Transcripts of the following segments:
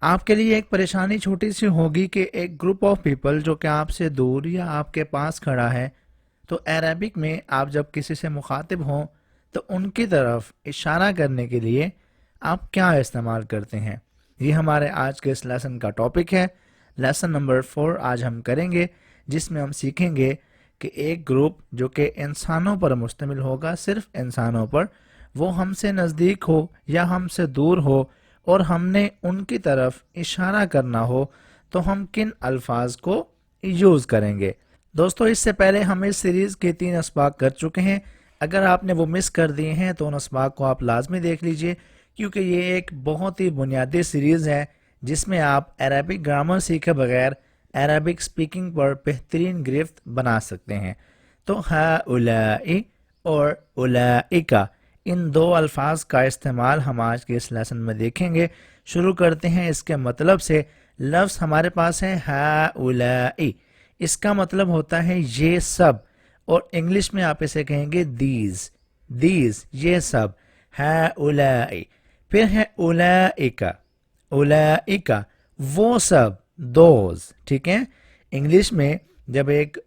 آپ کے لیے ایک پریشانی چھوٹی سی ہوگی کہ ایک گروپ آف پیپل جو کہ آپ سے دور یا آپ کے پاس کھڑا ہے، تو عربک میں آپ جب کسی سے مخاطب ہوں تو ان کی طرف اشارہ کرنے کے لیے آپ کیا استعمال کرتے ہیں۔ یہ ہمارے آج کے اس لیسن کا ٹاپک ہے۔ لیسن نمبر 4 آج ہم کریں گے، جس میں ہم سیکھیں گے کہ ایک گروپ جو کہ انسانوں پر مشتمل ہوگا، صرف انسانوں پر، وہ ہم سے نزدیک ہو یا ہم سے دور ہو اور ہم نے ان کی طرف اشارہ کرنا ہو تو ہم کن الفاظ کو یوز کریں گے۔ دوستو، اس سے پہلے ہم اس سیریز کے 3 اسباق کر چکے ہیں۔ اگر آپ نے وہ مس کر دیے ہیں تو ان اسباق کو آپ لازمی دیکھ لیجئے، کیونکہ یہ ایک بہت ہی بنیادی سیریز ہے جس میں آپ عربک گرامر سیکھے بغیر عربک سپیکنگ پر بہترین گرفت بنا سکتے ہیں۔ تو ہؤلاء اور اولئک، ان 2 الفاظ کا استعمال ہم آج کے اس لیسن میں دیکھیں گے۔ شروع کرتے ہیں اس کے مطلب سے۔ لفظ ہمارے پاس ہے ہؤلاء، اس کا مطلب ہوتا ہے یہ سب، اور انگلش میں آپ اسے کہیں گے دیز، یہ سب، ہؤلاء۔ پھر ہے اولئک، اولئک وہ سب، دوز، ٹھیک ہے۔ انگلش میں جب ایک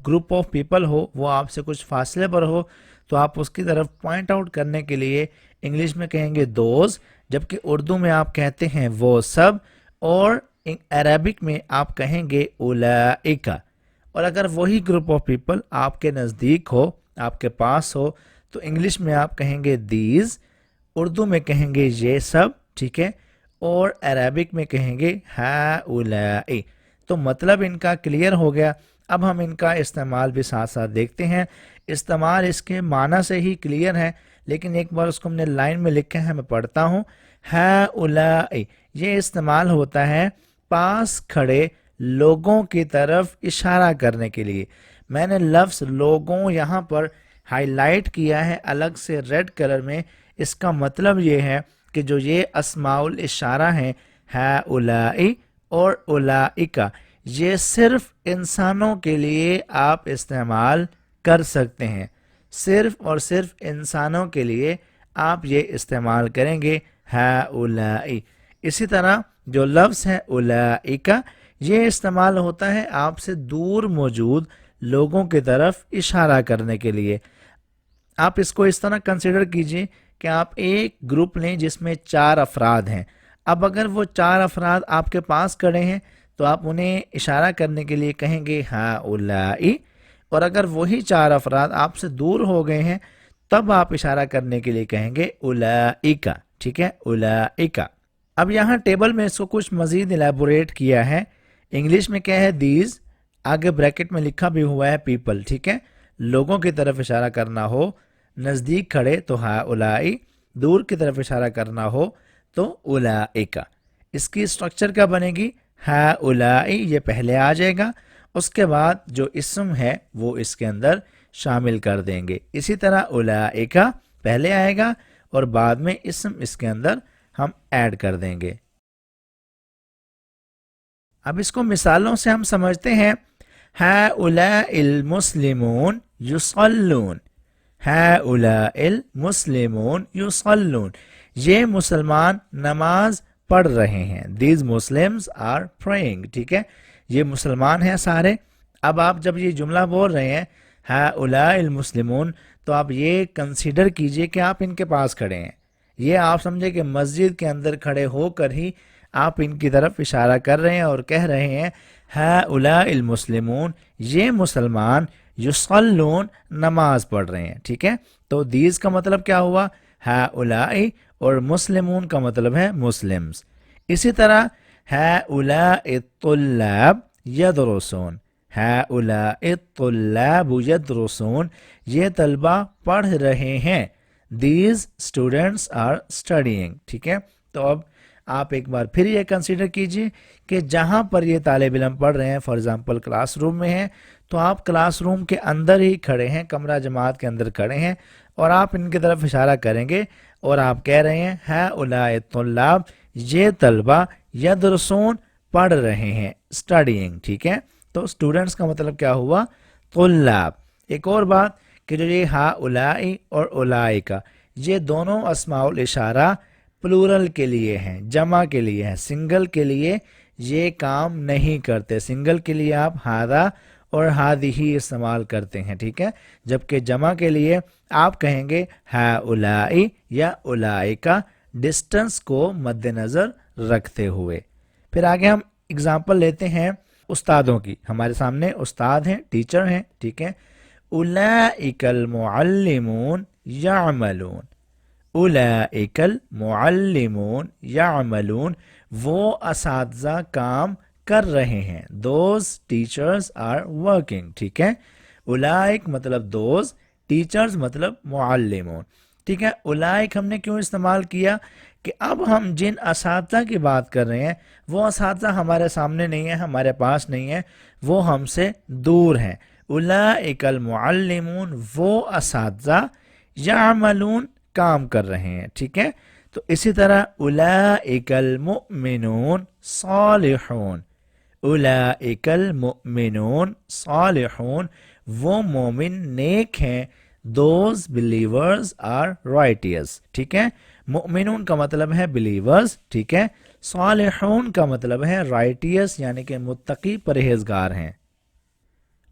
گروپ آف پیپل ہو، وہ آپ سے کچھ فاصلے پر ہو، تو آپ اس کی طرف پوائنٹ آؤٹ کرنے کے لیے انگلش میں کہیں گے دوز، جبکہ اردو میں آپ کہتے ہیں وہ سب، اور عربک میں آپ کہیں گے اولئک۔ اور اگر وہی گروپ آف پیپل آپ کے نزدیک ہو، آپ کے پاس ہو، تو انگلش میں آپ کہیں گے دیز، اردو میں کہیں گے یہ سب، ٹھیک ہے، اور عربک میں کہیں گے ہؤلاء۔ تو مطلب ان کا کلیئر ہو گیا۔ اب ہم ان کا استعمال بھی ساتھ ساتھ دیکھتے ہیں۔ استعمال اس کے معنی سے ہی کلیئر ہے، لیکن ایک بار اس کو ہم نے لائن میں لکھا ہے، میں پڑھتا ہوں۔ ہؤلاء، یہ استعمال ہوتا ہے پاس کھڑے لوگوں کی طرف اشارہ کرنے کے لیے۔ میں نے لفظ لوگوں یہاں پر ہائی لائٹ کیا ہے الگ سے ریڈ کلر میں۔ اس کا مطلب یہ ہے کہ جو یہ اسماء الاشارہ ہیں، ہؤلاء اور اولئک، یہ صرف انسانوں کے لیے آپ استعمال کر سکتے ہیں، صرف اور صرف انسانوں کے لیے آپ یہ استعمال کریں گے، ہؤلاء۔ اسی طرح جو لفظ ہے اولئک، یہ استعمال ہوتا ہے آپ سے دور موجود لوگوں کی طرف اشارہ کرنے کے لیے۔ آپ اس کو اس طرح کنسیڈر کیجئے کہ آپ ایک گروپ لیں جس میں 4 افراد ہیں۔ اب اگر وہ 4 افراد آپ کے پاس کھڑے ہیں تو آپ انہیں اشارہ کرنے کے لیے کہیں گے ہؤلاء، اور اگر وہی 4 افراد آپ سے دور ہو گئے ہیں تب آپ اشارہ کرنے کے لیے کہیں گے اولئک، ٹھیک ہے، اولئک۔ اب یہاں ٹیبل میں اس کو کچھ مزید الیبوریٹ کیا ہے۔ انگلش میں کیا ہے دیز، آگے بریکٹ میں لکھا بھی ہوا ہے پیپل، ٹھیک ہے۔ لوگوں کی طرف اشارہ کرنا ہو، نزدیک کھڑے تو ہؤلاء، دور کی طرف اشارہ کرنا ہو تو اولئک۔ اس کی اسٹرکچر کیا بنے گی؟ ہؤلاء یہ پہلے آ جائے گا، اس کے بعد جو اسم ہے وہ اس کے اندر شامل کر دیں گے۔ اسی طرح اولئک پہلے آئے گا اور بعد میں اسم اس کے اندر ہم ایڈ کر دیں گے۔ اب اس کو مثالوں سے ہم سمجھتے ہیں۔ ہؤلاء المسلمون یصلون، ہؤلاء المسلمون یصلون، یہ مسلمان نماز پڑھ رہے ہیں۔ These Muslims are praying، ٹھیک ہے، یہ مسلمان ہیں سارے۔ اب آپ جب یہ جملہ بول رہے ہیں ہؤلاء المسلمون، تو آپ یہ کنسیڈر کیجئے کہ آپ ان کے پاس کھڑے ہیں۔ یہ آپ سمجھے کہ مسجد کے اندر کھڑے ہو کر ہی آپ ان کی طرف اشارہ کر رہے ہیں اور کہہ رہے ہیں ہؤلاء المسلمون، یہ مسلمان، یصلون نماز پڑھ رہے ہیں، ٹھیک ہے۔ تو دیز کا مطلب کیا ہوا؟ ہؤلاء، اور مسلمون کا مطلب ہے مسلمز۔ اسی طرح ہؤلاء الطلاب یدرسون، ہؤلاء الطلاب یدرسون، یہ طلبہ پڑھ رہے ہیں۔ These students are studying، ٹھیک ہے۔ تو اب آپ ایک بار پھر یہ کنسیڈر کیجئے کہ جہاں پر یہ طالب علم پڑھ رہے ہیں، فار ایگزامپل کلاس روم میں ہیں، تو آپ کلاس روم کے اندر ہی کھڑے ہیں، کمرہ جماعت کے اندر کھڑے ہیں، اور آپ ان کی طرف اشارہ کریں گے اور آپ کہہ رہے ہیں ہؤلاء الطلاب، یہ طلبہ، یدرسون پڑھ رہے ہیں، اسٹڈیئنگ، ٹھیک ہے۔ تو اسٹوڈنٹس کا مطلب کیا ہوا؟ طلاب۔ ایک اور بات کہ جو یہ ہؤلاء اور اولئک، یہ دونوں اسماء الاشارہ پلورل کے لیے ہیں، جمع کے لیے ہیں، سنگل کے لیے یہ کام نہیں کرتے. سنگل کے لیے آپ ہادہ اور ہادہی استعمال کرتے ہیں، ٹھیک ہے، جبکہ جمع کے لیے آپ کہیں گے ہؤلاء یا اولئک، ڈسٹنس کو مد نظر رکھتے ہوئے. پھر آگے ہم اگزامپل لیتے ہیں استادوں کی. ہمارے سامنے استاد ہیں، ٹیچر ہیں، ٹھیک ہے. اولئک المعلمون یعملون، اولئک المعلمون یعملون، وہ اساتذہ کام کر رہے ہیں. دوز ٹیچرز آر ورکنگ، ٹھیک ہے. اولئک مطلب دوز، ٹیچرز مطلب معلمون، ٹھیک ہے. اولئک ہم نے کیوں استعمال کیا کہ اب ہم جن اساتذہ کی بات کر رہے ہیں وہ اساتذہ ہمارے سامنے نہیں ہیں، ہمارے پاس نہیں ہیں، وہ ہم سے دور ہیں. اولئک المعلمون، وہ اساتذہ، یعملون، کام کر رہے ہیں، ٹھیک ہے. تو اسی طرح اولئک المؤمنون صالحون، اولئک المؤمنون صالحون، وہ مومن نیک ہیں. دوز بلیورز آر رائٹیس، ٹھیک ہے. مؤمنون کا مطلب ہے بلیورز، ٹھیک ہے. صالحون کا مطلب ہے رائٹیس، یعنی کہ متقی پرہیزگار ہیں.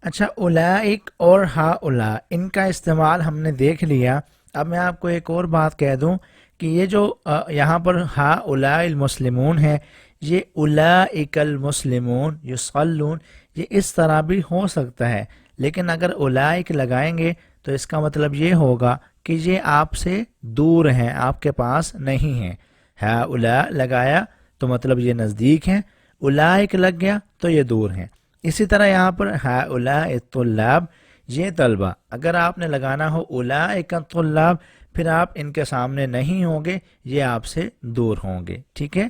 اچھا، اولئک اور ہؤلاء، ان کا استعمال ہم نے دیکھ لیا. اب میں آپ کو ایک اور بات کہہ دوں کہ یہ جو یہاں پر ہؤلاء المسلمون ہے، یہ اولئک المسلمون یصلون، یہ اس طرح بھی ہو سکتا ہے. لیکن اگر اولئک لگائیں گے تو اس کا مطلب یہ ہوگا کہ یہ آپ سے دور ہیں، آپ کے پاس نہیں ہیں. ہؤلاء لگایا تو مطلب یہ نزدیک ہیں، اولئک لگ گیا تو یہ دور ہیں. اسی طرح یہاں پر ہؤلاء الطلاب، یہ طلبہ، اگر آپ نے لگانا ہو اولئک الطلاب، پھر آپ ان کے سامنے نہیں ہوں گے، یہ آپ سے دور ہوں گے، ٹھیک ہے.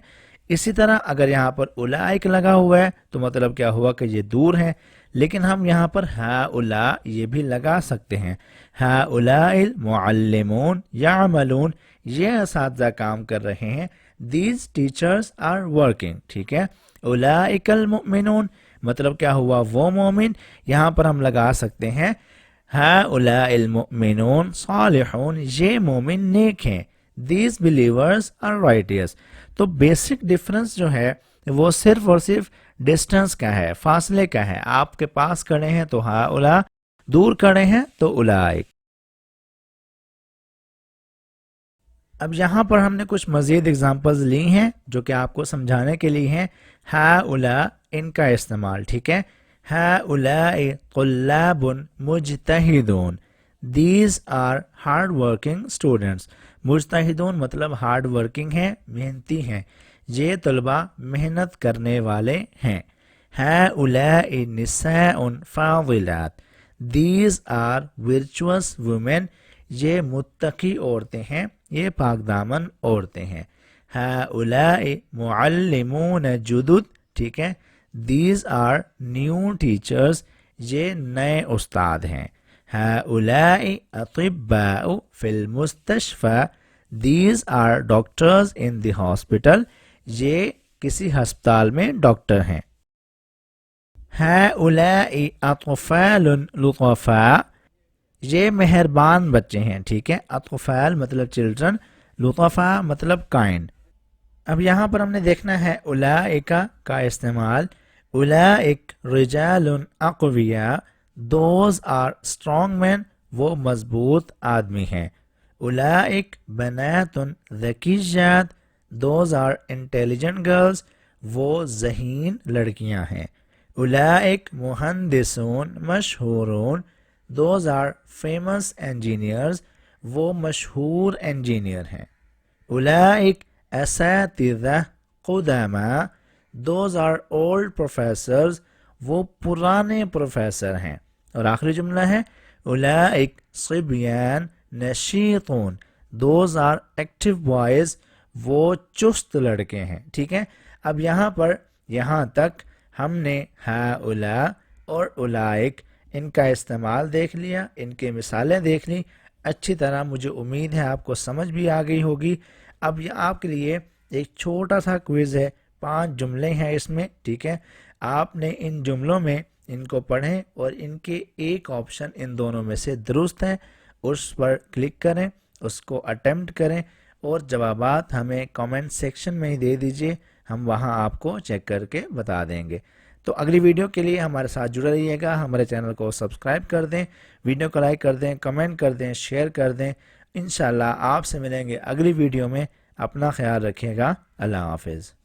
اسی طرح اگر یہاں پر اولئک لگا ہوا ہے تو مطلب کیا ہوا کہ یہ دور ہیں. لیکن ہم یہاں پر ہؤلاء یہ بھی لگا سکتے ہیں. ہؤلاء المعلمون یعملون، یہ اساتذہ کام کر رہے ہیں. دیز ٹیچرز آر ورکنگ، ٹھیک ہے. اولئک المؤمنون مطلب کیا ہوا، وہ مومن. یہاں پر ہم لگا سکتے ہیں ہؤلاء المؤمنون صالحون، یہ مومن نیک ہیں. These believers are righteous. تو بیسک ڈفرنس جو ہے وہ صرف اور صرف ڈسٹنس کا ہے، فاصلے کا ہے. آپ کے پاس کھڑے ہیں تو ہؤلاء، دور کھڑے ہیں تو اولئک. اب یہاں پر ہم نے کچھ مزید اگزامپلز لی ہیں جو کہ آپ کو سمجھانے کے لیے ہیں. ہؤلاء، ان کا استعمال، ٹھیک ہے. ہؤلاء طلاب مجتہدون، these are hard working students. مجتہدون مطلب ہارڈ ورکنگ ہیں، محنتی ہیں. یہ طلبہ محنت کرنے والے ہیں. ہؤلاء نساء فاضلات، دیز آر ورچوس وومن، یہ متقی عورتیں ہیں، یہ پاک دامن عورتیں ہیں. ہؤلاء معلمون جدد، ٹھیک ہے. دیز آر نیو ٹیچرز، یہ نئے استاد ہیں. ہؤلاء اطباء فی المستشفى، these are doctors in the hospital, یہ کسی ہسپتال میں ڈاکٹر ہیں. ہؤلاء اطفال لطفاء، یہ مہربان بچے ہیں، ٹھیک ہے. اطفال مطلب چلڈرن، لطفاء مطلب کائنڈ. اب یہاں پر ہم نے دیکھنا ہے اولئک کا استعمال. اولئک رجال اقویاء، دوز آر اسٹرانگ مین، وہ مضبوط آدمی ہیں. اولئک بنات ذکیات، دوز آر انٹیلیجنٹ گرلز، وہ ذہین لڑکیاں ہیں. اولئک مہندسون مشہورون، دوز آر فیمس انجینئرز، وہ مشہور انجینئر ہیں. اولئک اساتذہ قدماء، دوز آر اولڈ پروفیسرز، وہ پرانے پروفیسر ہیں. اور آخری جملہ ہے اولئک صبیان نشیطون، دوز آر ایکٹیو بوائز، وہ چست لڑکے ہیں، ٹھیک ہے. اب یہاں پر یہاں تک ہم نے ہؤلاء اور اولئک، ان کا استعمال دیکھ لیا، ان کے مثالیں دیکھ لی اچھی طرح. مجھے امید ہے آپ کو سمجھ بھی آ گئی ہوگی. اب یہ آپ کے لیے ایک چھوٹا سا کوئز ہے، 5 جملے ہیں اس میں، ٹھیک ہے. آپ نے ان جملوں میں ان کو پڑھیں اور ان کے ایک آپشن ان دونوں میں سے درست ہے اس پر کلک کریں، اس کو اٹیمپٹ کریں اور جوابات ہمیں کامنٹ سیکشن میں ہی دے دیجئے، ہم وہاں آپ کو چیک کر کے بتا دیں گے۔ تو اگلی ویڈیو کے لیے ہمارے ساتھ جڑے رہیے گا، ہمارے چینل کو سبسکرائب کر دیں، ویڈیو کو لائک کر دیں، کمنٹ کر دیں، شیئر کر دیں۔ انشاءاللہ آپ سے ملیں گے اگلی ویڈیو میں۔ اپنا خیال رکھیے گا۔ اللہ حافظ۔